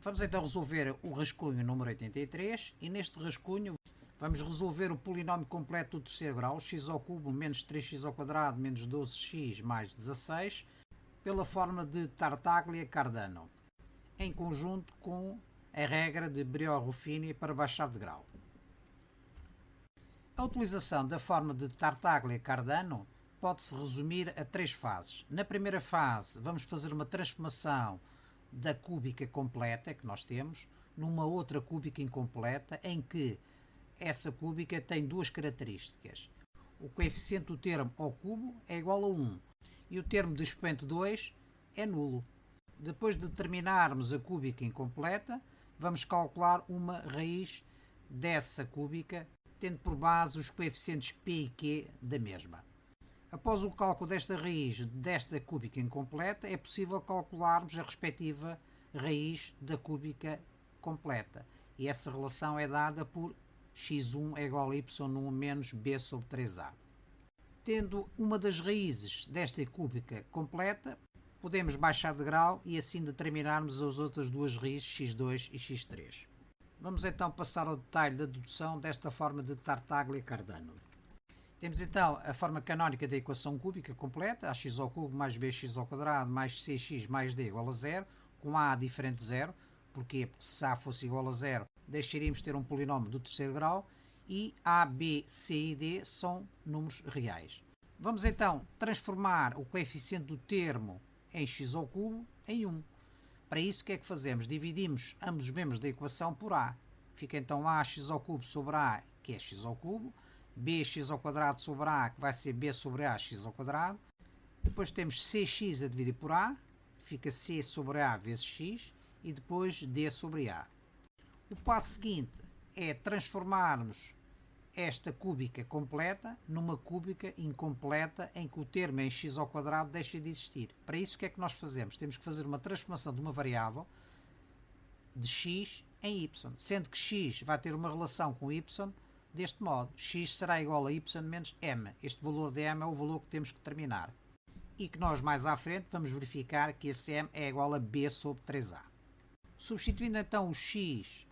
Vamos então resolver o rascunho número 83 e neste rascunho vamos resolver o polinómio completo do terceiro grau, x ao cubo menos 3x ao quadrado menos 12x mais 16, pela forma de Tartaglia-Cardano, em conjunto com a regra de Briot-Ruffini para baixar de grau. A utilização da forma de Tartaglia-Cardano pode-se resumir a três fases. Na primeira fase vamos fazer uma transformação da cúbica completa que nós temos numa outra cúbica incompleta, em que essa cúbica tem duas características. O coeficiente do termo ao cubo é igual a 1 e o termo do expoente 2 é nulo. Depois de determinarmos a cúbica incompleta, vamos calcular uma raiz dessa cúbica, tendo por base os coeficientes p e q da mesma. Após o cálculo desta raiz desta cúbica incompleta, é possível calcularmos a respectiva raiz da cúbica completa. E essa relação é dada por x1 é igual a y1 menos b sobre 3a. Tendo uma das raízes desta cúbica completa, podemos baixar de grau e assim determinarmos as outras duas raízes, x2 e x3. Vamos então passar ao detalhe da dedução desta forma de Tartaglia-Cardano. Temos então a forma canónica da equação cúbica completa, ax ao cubo mais bx ao quadrado mais cx mais d igual a 0, com a diferente de 0. Porquê? Porque se a fosse igual a 0, deixaríamos de ter um polinómio do terceiro grau, e a, b, c e d são números reais. Vamos então transformar o coeficiente do termo em x ao cubo em 1. Para isso, o que é que fazemos? Dividimos ambos os membros da equação por a. Fica então ax ao cubo sobre a, que é x ao cubo, bx ao quadrado sobre a, que vai ser b sobre a x ao quadrado. Depois temos cx a dividir por a, fica c sobre a vezes x, e depois d sobre a. O passo seguinte é transformarmos esta cúbica completa numa cúbica incompleta em que o termo em x ao quadrado deixa de existir. Para isso, o que é que nós fazemos? Temos que fazer uma transformação de uma variável de x em y, sendo que x vai ter uma relação com y deste modo. X será igual a y menos m. Este valor de m é o valor que temos que determinar. E que nós mais à frente vamos verificar que esse m é igual a b sobre 3a. Substituindo então o x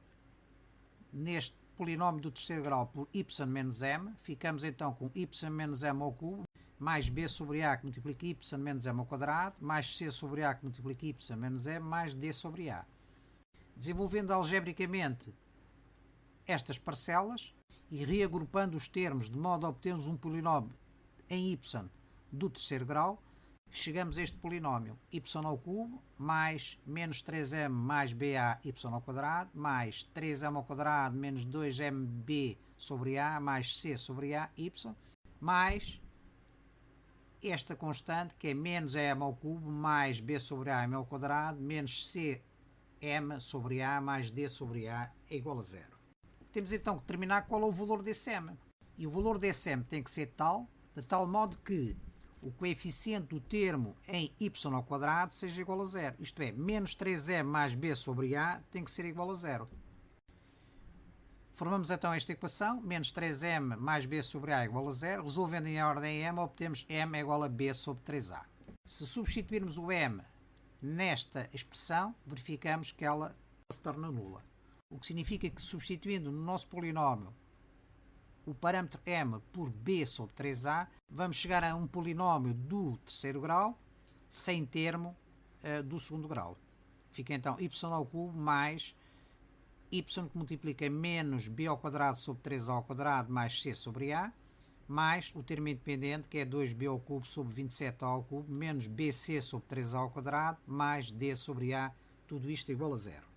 neste polinómio do terceiro grau por y menos m, ficamos então com y menos m ao cubo, mais b sobre a que multiplica y menos m ao quadrado, mais c sobre a que multiplica y menos m, mais d sobre a. Desenvolvendo algebricamente estas parcelas e reagrupando os termos de modo a obtermos um polinómio em y do terceiro grau, chegamos a este polinómio y ao cubo mais menos 3m mais ba y ao quadrado mais 3m ao quadrado menos 2mb sobre a mais c sobre a y mais esta constante que é menos m ao cubo mais b sobre a m ao quadrado menos c m sobre a mais d sobre a é igual a 0. Temos então que determinar qual é o valor desse m. E o valor desse m tem que ser tal, de tal modo que o coeficiente do termo em y ao quadrado seja igual a 0. Isto é, menos 3m mais b sobre a tem que ser igual a 0. Formamos então esta equação, menos 3m mais b sobre a igual a 0. Resolvendo em ordem m, obtemos m é igual a b sobre 3a. Se substituirmos o m nesta expressão, verificamos que ela se torna nula. O que significa que, substituindo no nosso polinómio o parâmetro m por b sobre 3a, vamos chegar a um polinómio do terceiro grau sem termo do segundo grau. Fica então y ao cubo mais y que multiplica menos b ao quadrado sobre 3a ao quadrado mais c sobre a, mais o termo independente que é 2b ao cubo sobre 27a ao cubo menos bc sobre 3a ao quadrado mais d sobre a, tudo isto igual a 0.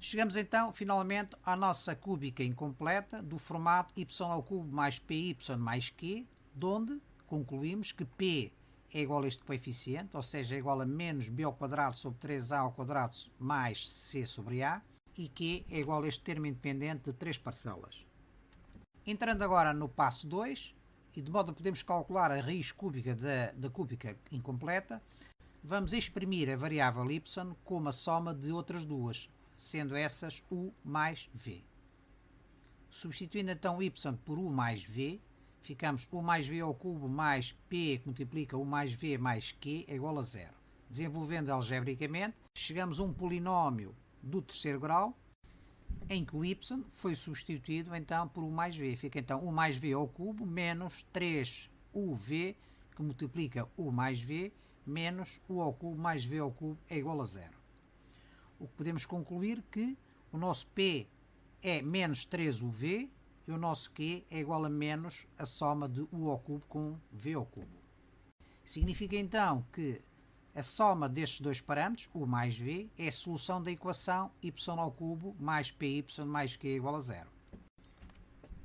Chegamos então, finalmente, à nossa cúbica incompleta do formato y ao cubo mais py mais q, onde concluímos que p é igual a este coeficiente, ou seja, é igual a menos b ao quadrado sobre 3a ao quadrado mais c sobre a, e q é igual a este termo independente de 3 parcelas. Entrando agora no passo 2, e de modo a podermos calcular a raiz cúbica da cúbica incompleta, vamos exprimir a variável y como a soma de outras duas, sendo essas u mais v. Substituindo então y por u mais v, ficamos u mais v ao cubo mais p que multiplica u mais v mais q é igual a 0. Desenvolvendo algebricamente, chegamos a um polinómio do terceiro grau, em que o y foi substituído então por u mais v. Fica então u mais v ao cubo menos 3uv, que multiplica u mais v, menos u ao cubo mais v ao cubo é igual a zero. O que podemos concluir que o nosso P é menos 3uv e o nosso Q é igual a menos a soma de u ao cubo com v ao cubo. Significa então que a soma destes dois parâmetros, u mais v, é a solução da equação y ao cubo mais py mais q é igual a zero.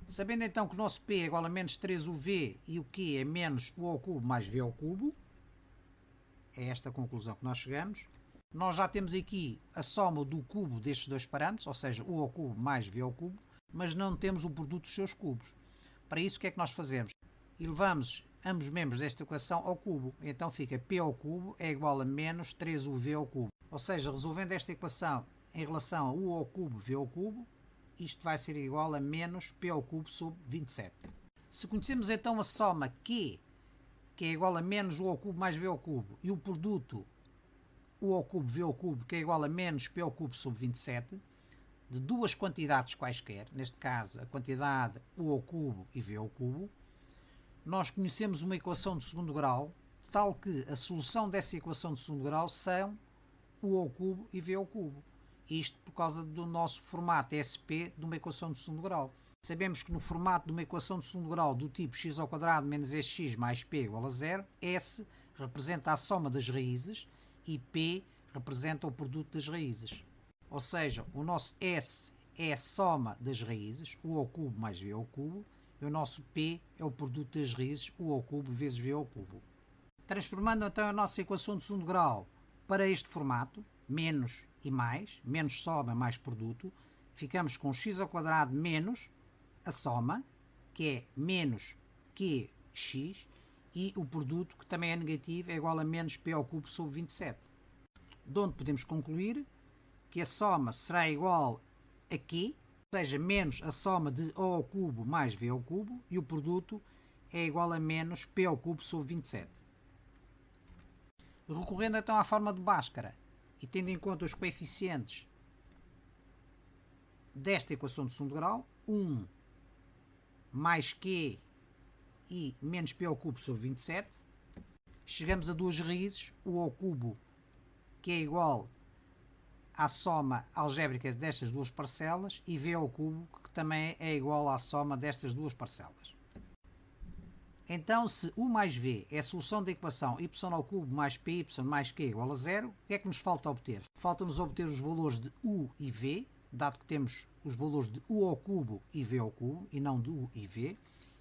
Sabendo então que o nosso P é igual a menos 3uv e o Q é menos u ao cubo mais v ao cubo, é esta a conclusão que nós chegamos. Nós já temos aqui a soma do cubo destes dois parâmetros, ou seja, u ao cubo mais v ao cubo, mas não temos o produto dos seus cubos. Para isso, o que é que nós fazemos? Elevamos ambos membros desta equação ao cubo. Então fica P ao cubo é igual a menos 3uv ao cubo. Ou seja, resolvendo esta equação em relação a u ao cubo, v ao cubo, isto vai ser igual a menos P ao cubo sobre 27. Se conhecemos então a soma Q, que é igual a menos u ao cubo mais v ao cubo, e o produto u ao cubo, v ao cubo, que é igual a menos P ao cubo sobre 27, de duas quantidades quaisquer, neste caso a quantidade u ao cubo e v ao cubo, nós conhecemos uma equação de segundo grau, tal que a solução dessa equação de segundo grau são u ao cubo e v ao cubo. Isto por causa do nosso formato SP de uma equação de segundo grau. Sabemos que no formato de uma equação de segundo grau do tipo x ao quadrado menos sx mais p igual a zero, S representa a soma das raízes e P representa o produto das raízes. Ou seja, o nosso S é a soma das raízes, u ao cubo mais v ao cubo, e o nosso P é o produto das raízes, u ao cubo vezes v ao cubo. Transformando então a nossa equação de segundo grau para este formato, menos e mais, menos soma mais produto, ficamos com x ao quadrado menos a soma, que é menos qx, e o produto, que também é negativo, é igual a menos p ao cubo sobre 27. De onde podemos concluir que a soma será igual a q, ou seja, menos a soma de o ao cubo mais v ao cubo, e o produto é igual a menos p ao cubo sobre 27. Recorrendo então à forma de Bhaskara, e tendo em conta os coeficientes desta equação de segundo grau, 1 mais q e menos p ao cubo sobre 27, chegamos a duas raízes, u ao cubo, que é igual à soma algébrica destas duas parcelas, e v ao cubo, que também é igual à soma destas duas parcelas. Então, se u mais v é a solução da equação y ao cubo mais py mais q igual a zero, o que é que nos falta obter? Falta-nos obter os valores de u e v, dado que temos os valores de u ao cubo e v ao cubo, e não de u e v,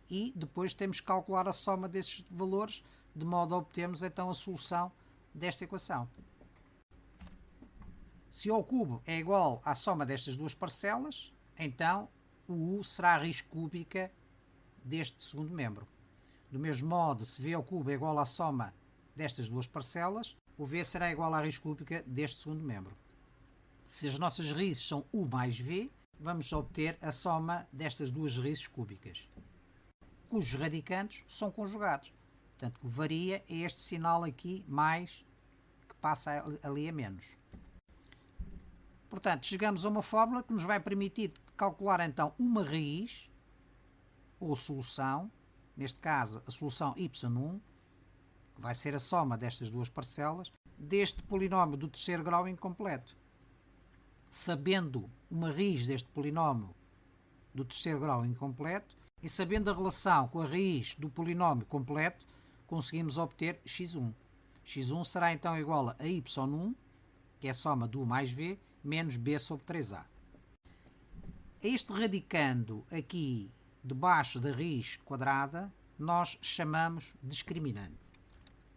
e depois temos que calcular a soma desses valores, de modo a obtermos então a solução desta equação. Se u ao cubo é igual à soma destas duas parcelas, então o u será a raiz cúbica deste segundo membro. Do mesmo modo, se v ao cubo é igual à soma destas duas parcelas, o v será igual à raiz cúbica deste segundo membro. Se as nossas raízes são u mais v, vamos obter a soma destas duas raízes cúbicas, cujos radicantes são conjugados. Portanto, o que varia é este sinal aqui, mais, que passa ali a menos. Portanto, chegamos a uma fórmula que nos vai permitir calcular então uma raiz, ou solução, neste caso a solução y1, que vai ser a soma destas duas parcelas, deste polinómio do terceiro grau incompleto. Sabendo uma raiz deste polinómio do terceiro grau incompleto e sabendo a relação com a raiz do polinómio completo, conseguimos obter x1. x1 será então igual a y1, que é a soma do u mais v, menos b sobre 3a. Este radicando aqui debaixo da raiz quadrada, nós chamamos discriminante,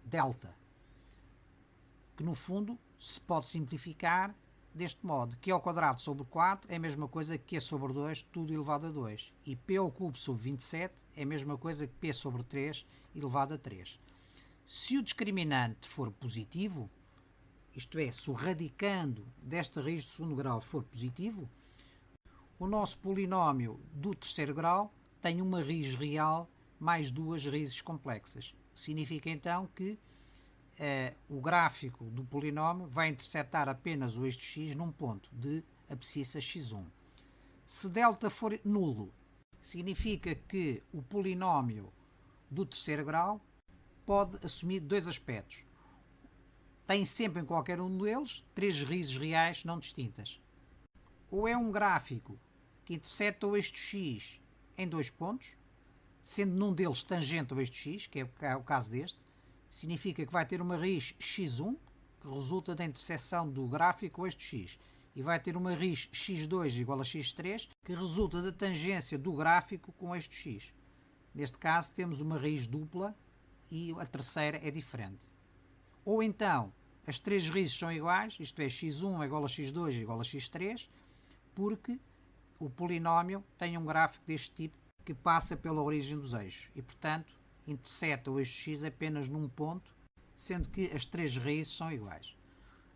delta, que no fundo se pode simplificar deste modo: q ao quadrado sobre 4 é a mesma coisa que q sobre 2, tudo elevado a 2. E p ao cubo sobre 27 é a mesma coisa que p sobre 3 elevado a 3. Se o discriminante for positivo, isto é, se o radicando desta raiz de segundo grau for positivo, o nosso polinómio do terceiro grau tem uma raiz real mais duas raízes complexas. Significa então que o gráfico do polinómio vai interceptar apenas o eixo x num ponto de abscissa x1. Se delta for nulo, significa que o polinómio do terceiro grau pode assumir dois aspectos. Tem sempre em qualquer um deles três raízes reais não distintas. Ou é um gráfico que intercepta o eixo x em dois pontos, sendo num deles tangente ao eixo x, que é o caso deste, significa que vai ter uma raiz x1, que resulta da interseção do gráfico com o eixo x, e vai ter uma raiz x2 igual a x3, que resulta da tangência do gráfico com o eixo x. Neste caso temos uma raiz dupla e a terceira é diferente. Ou então, as três raízes são iguais, isto é, x1 é igual a x2 igual a x3, porque o polinómio tem um gráfico deste tipo que passa pela origem dos eixos e, portanto, intercepta o eixo x apenas num ponto, sendo que as três raízes são iguais.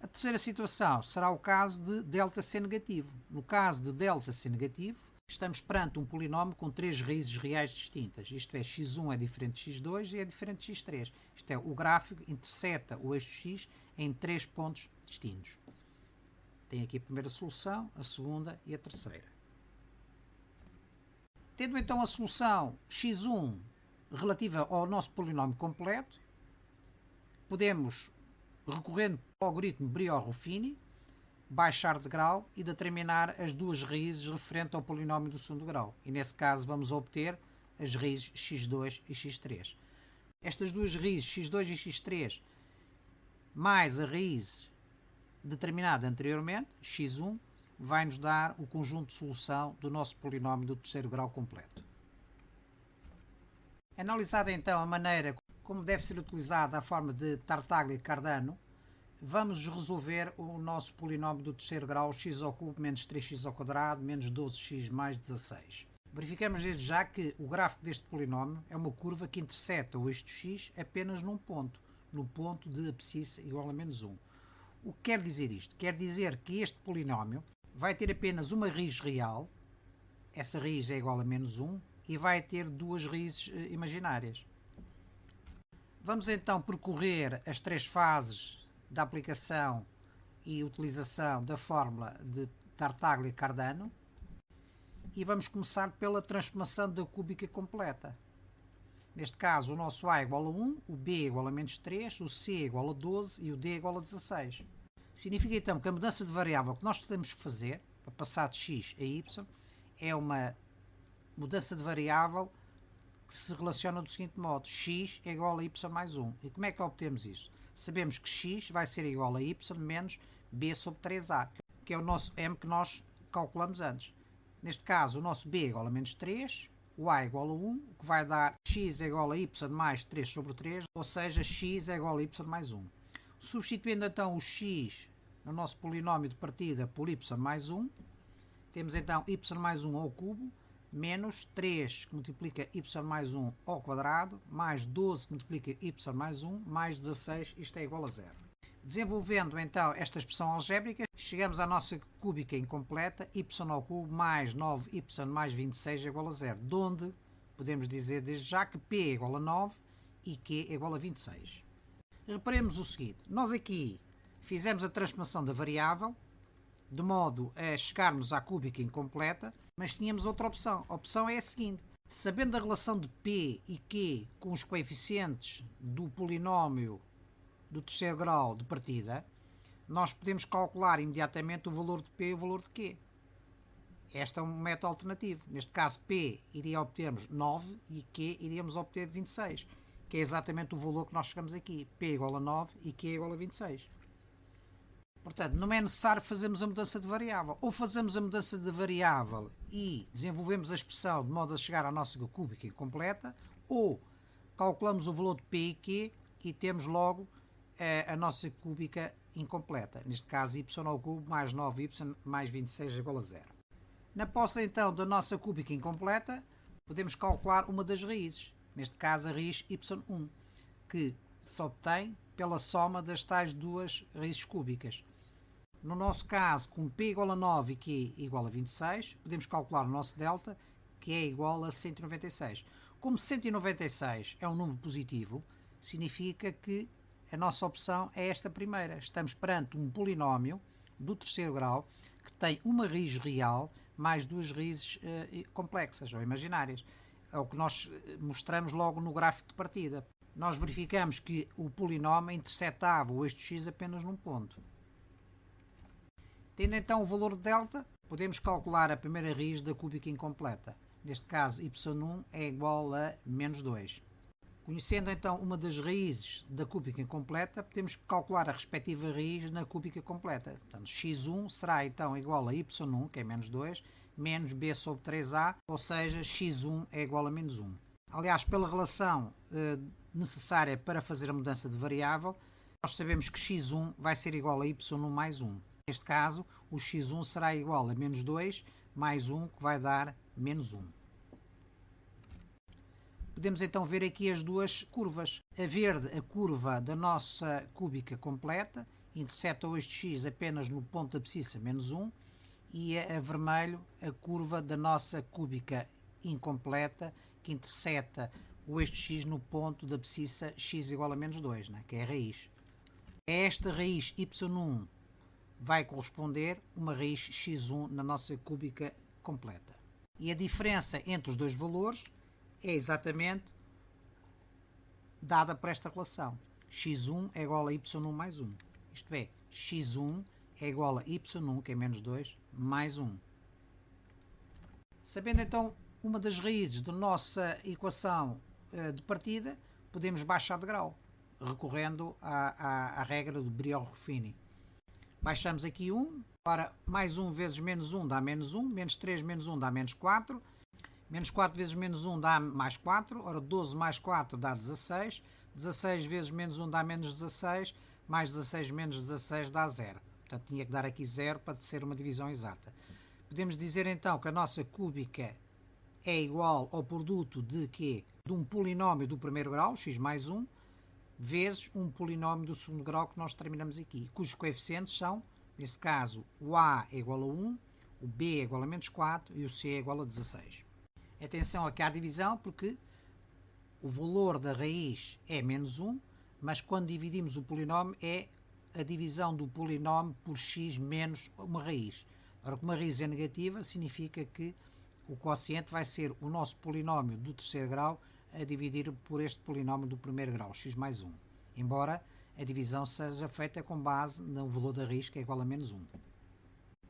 A terceira situação será o caso de ΔC negativo. No caso de ΔC negativo, estamos perante um polinómio com três raízes reais distintas. Isto é, x1 é diferente de x2 e é diferente de x3. Isto é, o gráfico intercepta o eixo x em três pontos distintos. Tem aqui a primeira solução, a segunda e a terceira. Tendo então a solução x1 relativa ao nosso polinómio completo, podemos, recorrendo ao algoritmo Brillouin-Ruffini, baixar de grau e determinar as duas raízes referentes ao polinómio do segundo grau. E nesse caso vamos obter as raízes x2 e x3. Estas duas raízes, x2 e x3, mais a raiz determinada anteriormente, x1, vai nos dar o conjunto de solução do nosso polinómio do terceiro grau completo. Analisada então a maneira como deve ser utilizada a forma de Tartaglia e Cardano, vamos resolver o nosso polinómio do terceiro grau x ao cubo menos 3x ao quadrado menos 12x mais 16. Verificamos desde já que o gráfico deste polinómio é uma curva que intercepta o eixo x apenas num ponto, no ponto de abscissa igual a menos 1. O que quer dizer isto? Quer dizer que este polinómio vai ter apenas uma raiz real, essa raiz é igual a menos 1, e vai ter duas raízes imaginárias. Vamos então percorrer as três fases da aplicação e utilização da fórmula de Tartaglia e Cardano e vamos começar pela transformação da cúbica completa. Neste caso, o nosso A é igual a 1, o B é igual a menos 3, o C é igual a 12 e o D é igual a 16. Significa então que a mudança de variável que nós temos que fazer para passar de x a y é uma mudança de variável que se relaciona do seguinte modo: x é igual a y mais 1. E como é que obtemos isso? Sabemos que x vai ser igual a y menos b sobre 3a, que é o nosso m que nós calculamos antes. Neste caso, o nosso b é igual a menos 3, o a é igual a 1, o que vai dar x é igual a y mais 3 sobre 3, ou seja, x é igual a y mais 1. Substituindo então o x no nosso polinómio de partida por y mais 1, temos então y mais 1 ao cubo, menos 3 que multiplica y mais 1 ao quadrado, mais 12 que multiplica y mais 1, mais 16, isto é igual a 0. Desenvolvendo então esta expressão algébrica, chegamos à nossa cúbica incompleta, y ao cubo mais 9y mais 26 é igual a 0, de onde podemos dizer desde já que p é igual a 9 e q é igual a 26. Reparemos o seguinte: nós aqui fizemos a transformação da variável de modo a chegarmos à cúbica incompleta, mas tínhamos outra opção. A opção é a seguinte: sabendo a relação de p e q com os coeficientes do polinómio do terceiro grau de partida, nós podemos calcular imediatamente o valor de p e o valor de q. Este é um método alternativo. Neste caso, p iria obtermos 9 e q iríamos obter 26, que é exatamente o valor que nós chegamos aqui. P igual a 9 e q igual a 26. Portanto, não é necessário fazermos a mudança de variável. Ou fazemos a mudança de variável e desenvolvemos a expressão de modo a chegar à nossa cúbica incompleta, ou calculamos o valor de p e q e temos logo a nossa cúbica incompleta. Neste caso, y ao cubo mais 9y mais 26 é igual a 0. Na posse então da nossa cúbica incompleta, podemos calcular uma das raízes. Neste caso, a raiz y1, que se obtém pela soma das tais duas raízes cúbicas. No nosso caso, com p igual a 9 e q igual a 26, podemos calcular o nosso delta, que é igual a 196. Como 196 é um número positivo, significa que a nossa opção é esta primeira. Estamos perante um polinómio do terceiro grau que tem uma raiz real mais duas raízes complexas ou imaginárias. É o que nós mostramos logo no gráfico de partida. Nós verificamos que o polinómio interceptava o eixo de x apenas num ponto. Tendo então o valor de delta, podemos calcular a primeira raiz da cúbica incompleta. Neste caso, y1 é igual a menos 2. Conhecendo então uma das raízes da cúbica incompleta, podemos calcular a respectiva raiz na cúbica completa. Portanto, x1 será então igual a y1, que é menos 2, menos b sobre 3a, ou seja, x1 é igual a menos 1. Aliás, pela relação necessária para fazer a mudança de variável, nós sabemos que x1 vai ser igual a y1 mais 1. Neste caso, o x1 será igual a menos 2 mais 1, que vai dar menos 1. Podemos então ver aqui as duas curvas. A verde, a curva da nossa cúbica completa, intercepta o eixo de x apenas no ponto da abscissa menos 1, e a vermelho, a curva da nossa cúbica incompleta, que intercepta o eixo de x no ponto da abscissa x igual a menos 2, né? Que é a raiz. A esta raiz y1 vai corresponder uma raiz x1 na nossa cúbica completa. E a diferença entre os dois valores é exatamente dada por esta relação. x1 é igual a y1 mais 1. Isto é, x1 é igual a y1, que é menos 2, mais 1. Sabendo então uma das raízes da nossa equação de partida, podemos baixar de grau, recorrendo à regra do Briot-Ruffini. Baixamos aqui 1, ora mais 1 vezes menos 1 dá menos 1, menos 3 menos 1 dá menos 4, menos 4 vezes menos 1 dá mais 4, ora 12 mais 4 dá 16, 16 vezes menos 1 dá menos 16, mais 16 menos 16 dá 0. Portanto, tinha que dar aqui 0 para ser uma divisão exata. Podemos dizer então que a nossa cúbica é igual ao produto de quê? De um polinómio do primeiro grau, x mais 1, vezes um polinómio do segundo grau que nós terminamos aqui, cujos coeficientes são, neste caso, o a é igual a 1, o b é igual a menos 4 e o c é igual a 16. Atenção aqui à divisão, porque o valor da raiz é menos 1, mas quando dividimos o polinómio é a divisão do polinómio por x menos uma raiz. Ora, como a raiz é negativa, significa que o quociente vai ser o nosso polinómio do terceiro grau a dividir por este polinómio do primeiro grau, x mais 1. Embora a divisão seja feita com base no valor da raiz, que é igual a menos 1.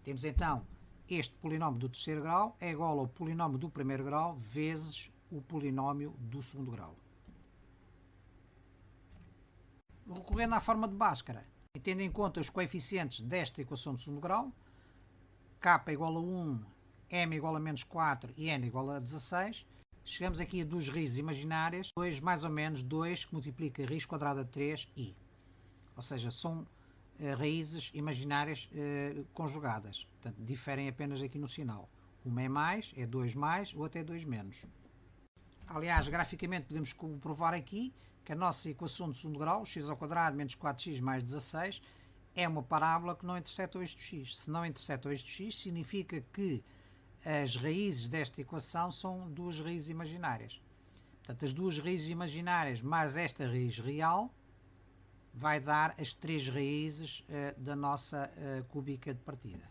Temos então este polinómio do terceiro grau é igual ao polinómio do primeiro grau vezes o polinómio do segundo grau. Recorrendo à forma de Bhaskara, e tendo em conta os coeficientes desta equação de segundo grau, k igual a 1, m igual a menos 4 e n igual a 16, chegamos aqui a duas raízes imaginárias, 2 mais ou menos 2 que multiplica a raiz quadrada de 3i. Ou seja, são raízes imaginárias conjugadas. Portanto, diferem apenas aqui no sinal. Uma é mais, é 2 mais, o outro é 2 menos. Aliás, graficamente podemos comprovar aqui que a nossa equação de segundo grau, x ao quadrado menos 4x mais 16, é uma parábola que não intercepta o eixo de x. Se não intercepta o eixo de x, significa que as raízes desta equação são duas raízes imaginárias. Portanto, as duas raízes imaginárias mais esta raiz real vai dar as três raízes da nossa cúbica de partida.